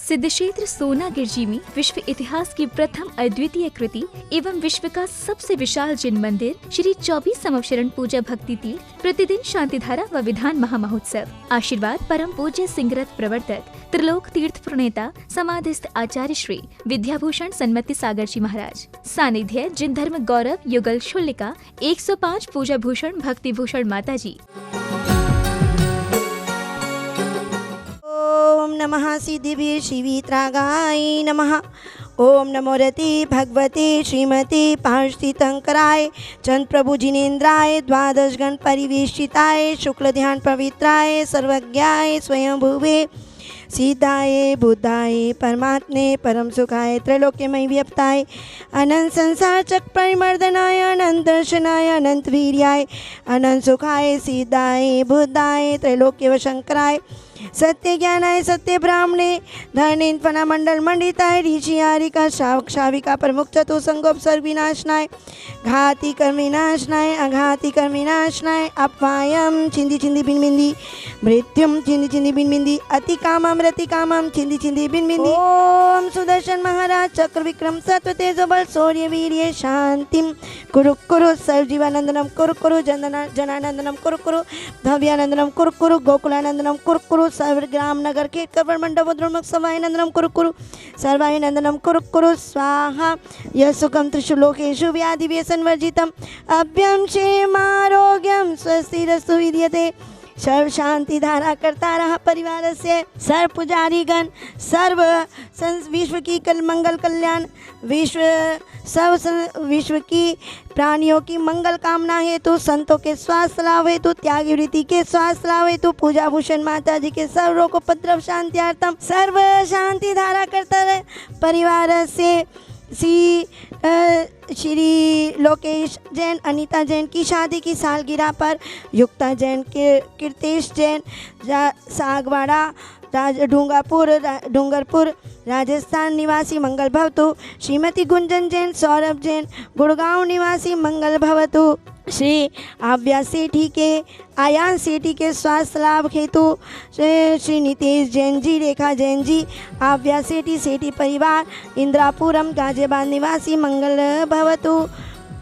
सिद्धक्षेत्र सोनागिर जी में विश्व इतिहास की प्रथम अद्वितीय कृति एवं विश्व का सबसे विशाल जिन मंदिर श्री 24 संवत्सरण पूजा भक्ति तीर्थ प्रतिदिन शांतिधारा व विधान महामहोत्सव। आशीर्वाद परम पूज्य सिंहरथ प्रवर्तक त्रिलोक तीर्थ प्रणेता समाधिस्थ आचार्य श्री विद्याभूषण सन्मति सागर जी महाराज। सानिध्य जिन धर्म गौरव युगल शुल्लिका 105 पूजा भूषण भक्ति भूषण माता जी। ओम नमः सिद्धिभीर शिवित्रागाय नमः। ओम नमो रति भगवते श्रीमती पार्षितंकराय चंद प्रभु जिनेन्द्राय द्वादश गण परिवेशिताय शुक्ल ध्यान पवित्राय सर्वज्ञाय स्वयं भुवे सीताय बुद्धाय परमात्मे परम सुखाय त्रैलोक्यमय व्यप्ताय अनंत संसार चक्र परिमर्दनाय अनंत दर्शनाय अनंत वीर्याय अनंत सुखाय सीताय बुद्धाय त्रैलोक्य व शंकराय सत्य ज्ञानाय सत्य ब्राह्मणे धनेन फना मंडल मंडिताय ऋषि आरिका शावक शाविका प्रमुख चतु संगोपसर्ग विनाशनाय घाती कर्म विनाशनाय अघाती कर्म विनाशनाय अपवायम चिंदी चिंदी बिन बिंदी मृत्युम चिंदी चिंदी बिन बिंदी अति कामम रति कामम चिंदी चिंदी बिन बिंदी। ओम सुदर्शन महाराज चक्र विक्रम सत्व तेज बल शौर्य वीर्य शांतिम कुरु कुरु सर्वजीवानंदनम कुरु कुरु जनानंदनम कुरु कुरु भव्यानंदनम कुरु कुरु गोकुलानंदनम कुरु कुरु सर्वग्राम नगर के कवर मंडप द्रोमुख सवाय नंदनम कुरु कुरु सर्वाय नंदनम कुरु कुरु स्वाहा यशुकम त्रिशुलोकेषु व्याधि व्यसन वर्जितम अभ्यम क्षेमारोग्यम स्वस्तिरस्तु विद्यते सर्व शांति धारा करता रहा परिवार से सर्व पुजारी गण सर्व विश्व की मंगल कल्याण विश्व की प्राणियों की मंगल कामना हेतु संतों के स्वास्थ्य लाभ हेतु त्यागी वृत्ति के स्वास्थ्य लाभ हेतु पूजा भूषण माता जी के सर्व रोग उपद्रव शांत्यार्थम सर्व शांति धारा करता रहे परिवार से श्री लोकेश जैन अनीता जैन की शादी की सालगिरह पर युक्ता जैन के कीर्तेश जैन सागवाड़ा डूंगरपुर राजस्थान निवासी मंगल भवतु। श्रीमती गुंजन जैन सौरभ जैन गुड़गांव निवासी मंगल भवतु। श्री आव्या सेठी के आयान सेठी के स्वास्थ्य लाभ हेतु श्री नितेश जैन जी रेखा जैन जी आव्या सेठी सेठी परिवार इंदिरापुरम गाजियाबाद निवासी मंगल भवतु।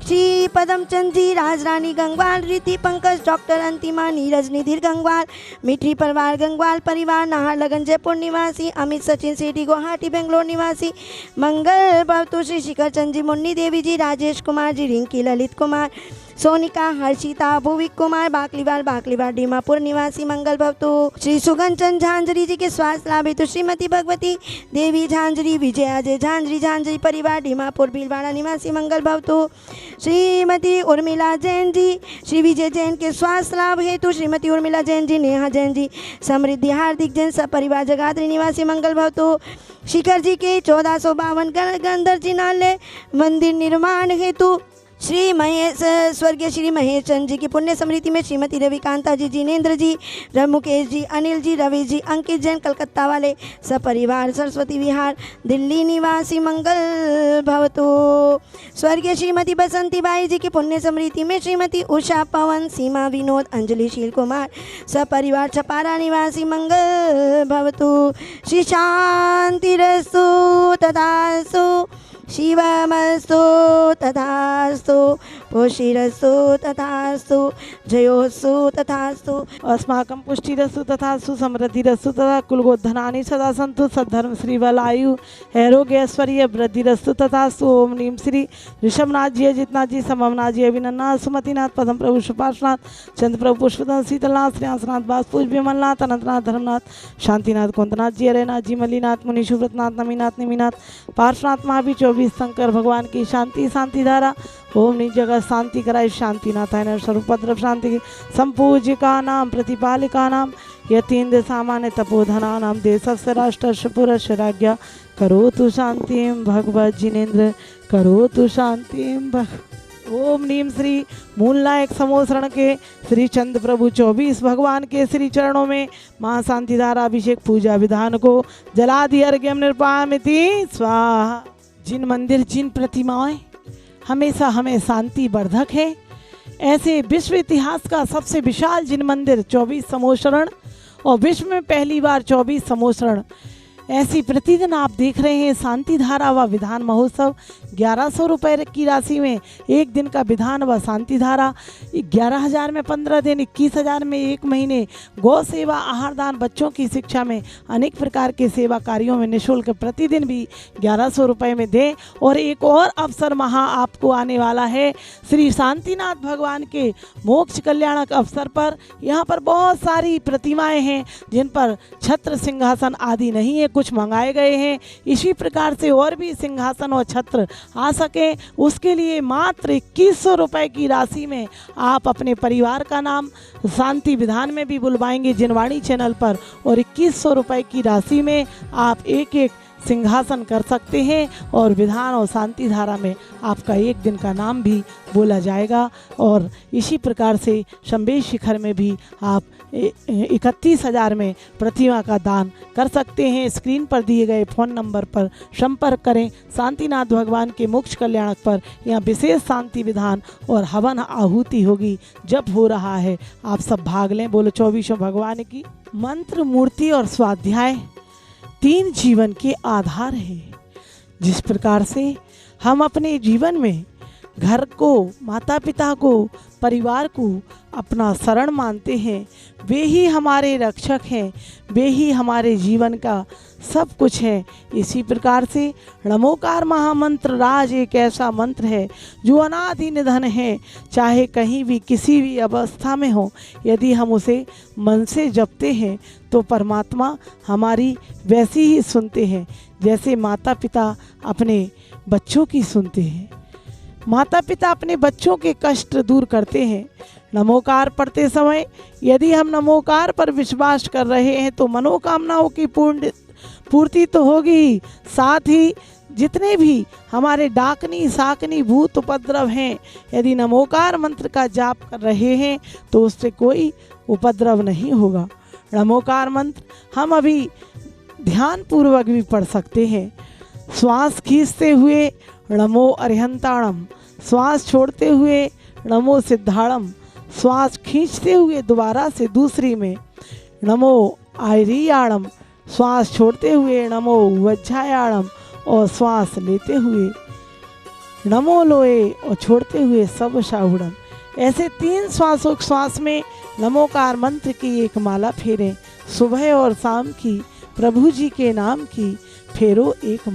श्री पदमचंद जी राजरानी गंगवाल रीति पंकज डॉक्टर अंतिमा नीरज निधिर गंगवाल मिठरी परिवार गंगवाल परिवार नाहरलगन जयपुर निवासी अमित सचिन सेठी गुवाहाटी बेंगलोर निवासी मंगल भवतु। श्री शिखर चंद जी मुन्नी देवी जी राजेश कुमार जी रिंकी ललित कुमार सोनिका हर्षिता भुविक कुमार बाकलीवार दीमापुर निवासी मंगल भवतु। श्री सुगन चंद झांझरी जी के स्वास्थ्य लाभ हेतु श्रीमती भगवती देवी झांझरी विजय अजय झांझरी परिवार दीमापुर भीलवाड़ा निवासी मंगल भवतु। श्रीमती उर्मिला जैन जी श्री विजय जैन के स्वास्थ्य लाभ हेतु श्रीमती उर्मिला जैन जी नेहा जैन जी समृद्धि हार्दिक जैन सब परिवार जगाधरी निवासी मंगल भवतु। शिखर जी के 1452 गंधर जिनालय मंदिर निर्माण हेतु श्री महेश स्वर्गीय श्री महेश चंद जी की पुण्य स्मृति में श्रीमती रविकांता जी जिनेन्द्र जी मुकेश जी अनिल जी रवि जी अंकित जैन कलकत्ता वाले सपरिवार सरस्वती विहार दिल्ली निवासी मंगल भवतु। स्वर्गीय श्रीमती बसंती बाई जी की पुण्य स्मृति में श्रीमती उषा पवन सीमा विनोद अंजलि शील कुमार सपरिवार छपारा निवासी मंगल भवतु। श्री शांतिरस्तु तथास्तु शिवमस्तु तथास्तु पुष्टिरस्तु तथास्तु जयोस्तु तथास्तु अस्माकं पुष्टिरस्तु तथास्तु समृद्धिरस्तु तथा कुलगोधनानि सदा सन्तु सद्धर्म श्रीवलायु आरोग्य ऐश्वर्य वृद्धिरस्तु तथास्तु। ओम नीम श्री ऋषभनाथ जी अजितनाथ जी सममनाथ जी अभिनन्नाथ सुमतिनाथ पदम प्रभु सुपार्शनाथ चंद्र प्रभु पुष्पनाथ शीतलनाथ श्रेयांसनाथ बासपूज विमलनाथ अनंतनाथ धर्मनाथ शांतिनाथ कुंतनाथ जी अरयनाथ जी मल्लीनाथ मुनि सुव्रतनाथ नमीनाथ निमिनाथ पार्श्वनाथ महावीर 24 शंकर भगवान की शांति धारा। ओम निज जगत शांति कराय शांतिनाथाय सर्वोपद्रव शांति की संपूजिका नाम प्रतिपालिका नाम यतीन्द्र सामान्य तपोधना नाम देशस्य राष्ट्रस्य पुरस्य राज्ञा करोतु शांतिं भगवत जिनेन्द्र करोतु शांतिं भग। ओम नीम श्री मूलनायक समोसरण के श्री चंद प्रभु 24 भगवान के श्री चरणों में महाशांतिधारा अभिषेक पूजा विधान को जलादि अर्घ्यम निर्पामिति स्वाहा। जिन मंदिर जिन प्रतिमाएं हमेशा हमें शांति वर्धक है, ऐसे विश्व इतिहास का सबसे विशाल जिन मंदिर 24 समोसरण और विश्व में पहली बार 24 समोसरण ऐसी प्रतिदिन आप देख रहे हैं शांति धारा व विधान महोत्सव 1100 रुपये की राशि में एक दिन का विधान व शांति धारा, 11,000 में 15 दिन, 21,000 में 1 महीने, गौ सेवा, आहार दान, बच्चों की शिक्षा में अनेक प्रकार के सेवा कार्यों में निःशुल्क प्रतिदिन भी 1100 रुपये में दें। और एक और अवसर महा आपको आने वाला है श्री शांतिनाथ भगवान के मोक्ष कल्याणक अवसर पर। यहाँ पर बहुत सारी प्रतिमाएं हैं जिन पर छत्र सिंहासन आदि नहीं है, कुछ मंगाए गए हैं। इसी प्रकार से और भी सिंहासन और छत्र आ सकें उसके लिए मात्र 2100 रुपये की राशि में आप अपने परिवार का नाम शांति विधान में भी बुलवाएंगे जिनवाणी चैनल पर, और 2100 रुपये की राशि में आप एक एक सिंहासन कर सकते हैं और विधान और शांति धारा में आपका एक दिन का नाम भी बोला जाएगा। और इसी प्रकार से शंबेश शिखर में भी आप 31,000 में प्रतिमा का दान कर सकते हैं। स्क्रीन पर दिए गए फ़ोन नंबर पर संपर्क करें। शांतिनाथ भगवान के मोक्ष कल्याणक पर यहाँ विशेष शांति विधान और हवन आहुति होगी, जब हो रहा है, आप सब भाग लें। बोलो 24 भगवान की। मंत्र, मूर्ति और स्वाध्याय 3 जीवन के आधार हैं। जिस प्रकार से हम अपने जीवन में घर को, माता पिता को, परिवार को अपना शरण मानते हैं, वे ही हमारे रक्षक हैं, वे ही हमारे जीवन का सब कुछ है। इसी प्रकार से नमोकार महामंत्र राज एक ऐसा मंत्र है जो अनादि निधन है। चाहे कहीं भी किसी भी अवस्था में हो, यदि हम उसे मन से जपते हैं तो परमात्मा हमारी वैसी ही सुनते हैं जैसे माता पिता अपने बच्चों की सुनते हैं। माता पिता अपने बच्चों के कष्ट दूर करते हैं। नमोकार पढ़ते समय यदि हम नमोकार पर विश्वास कर रहे हैं तो मनोकामनाओं की पूर्ति तो होगी ही, साथ ही जितने भी हमारे डाकनी साकनी भूत उपद्रव हैं, यदि नमोकार मंत्र का जाप कर रहे हैं तो उससे कोई उपद्रव नहीं होगा। नमोकार मंत्र हम अभी ध्यान पूर्वक भी पढ़ सकते हैं। श्वास खींचते हुए नमो अरिहंताणम, श्वास छोड़ते हुए नमो सिद्धाणम, श्वास खींचते हुए दोबारा से दूसरी में नमो आयरियाणम, श्वास छोड़ते हुए नमो वज्रायाणम, और श्वास लेते हुए नमो लोए, और छोड़ते हुए सब शाहुड़म। ऐसे 3 श्वास में नमोकार मंत्र की एक माला फेरें। सुबह और शाम की प्रभु जी के नाम की फेरो एक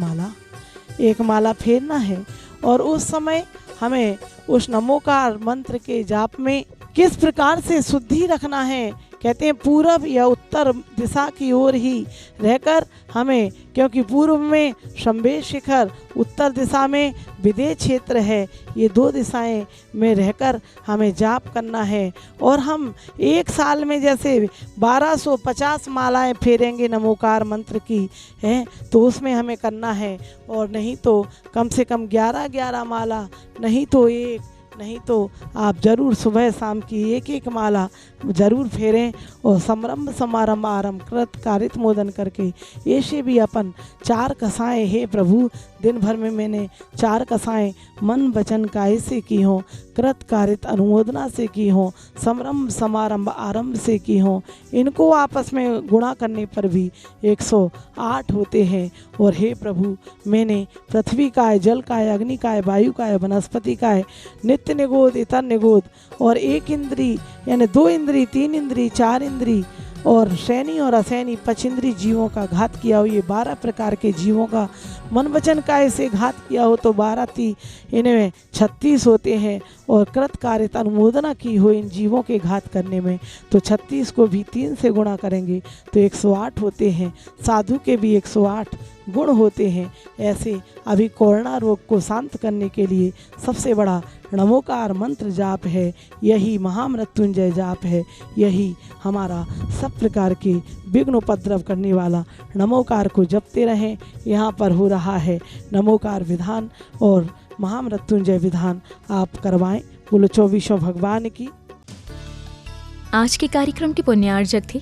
माला फेरना है। और उस समय हमें उस नमोकार मंत्र के जाप में किस प्रकार से शुद्धि रखना है, कहते हैं पूरब या उत्तर दिशा की ओर ही रहकर हमें, क्योंकि पूर्व में शंबेश शिखर, उत्तर दिशा में विदेह क्षेत्र है, ये 2 दिशाएं में रहकर हमें जाप करना है। और हम एक साल में जैसे 1250 मालाएं फेरेंगे नमोकार मंत्र की है तो उसमें हमें करना है, और नहीं तो कम से कम 11 माला, नहीं तो 1, नहीं तो आप जरूर सुबह शाम की एक माला जरूर फेरें। और समरंभ समारंभ आरंभ कृत कारित मोदन करके ऐसे भी अपन 4 कसाएँ हे प्रभु, दिन भर में मैंने 4 कसाएँ मन वचन काय से की हों, कृत कारित अनुमोदना से की हों, समरंभ समारंभ आरंभ से की हों। इनको आपस में गुणा करने पर भी 108 होते हैं। और हे प्रभु, मैंने पृथ्वी काय, जल काय, अग्नि काय, वायु काय, वनस्पति काय, नित्य निगोद, इतर निगोद, और 1 इंद्री यानी 2 इंद्री, 3 इंद्री, 4 इंद्री, और शैनी और असैनी 5 इंद्री जीवों का घात किया हो। ये 12 प्रकार के जीवों का मन वचन काय से घात किया हो तो 12 इनमें 36 होते हैं। और कृत कारित अनुमोदना की हो इन जीवों के घात करने में तो 36 को भी 3 से गुणा करेंगे तो 108 होते हैं। साधु के भी 108 गुण होते हैं। ऐसे अभी कोरोना रोग को शांत करने के लिए सबसे बड़ा नमोकार मंत्र जाप है, यही महामृत्युंजय जाप है, यही हमारा सब प्रकार के विघ्न उपद्रव करने वाला नमोकार को जपते रहें। यहाँ पर हो रहा है नमोकार विधान और महामृत्युंजय विधान आप करवाएं। बोलो 24 भगवान की। आज के कार्यक्रम के पुण्यार्जक थे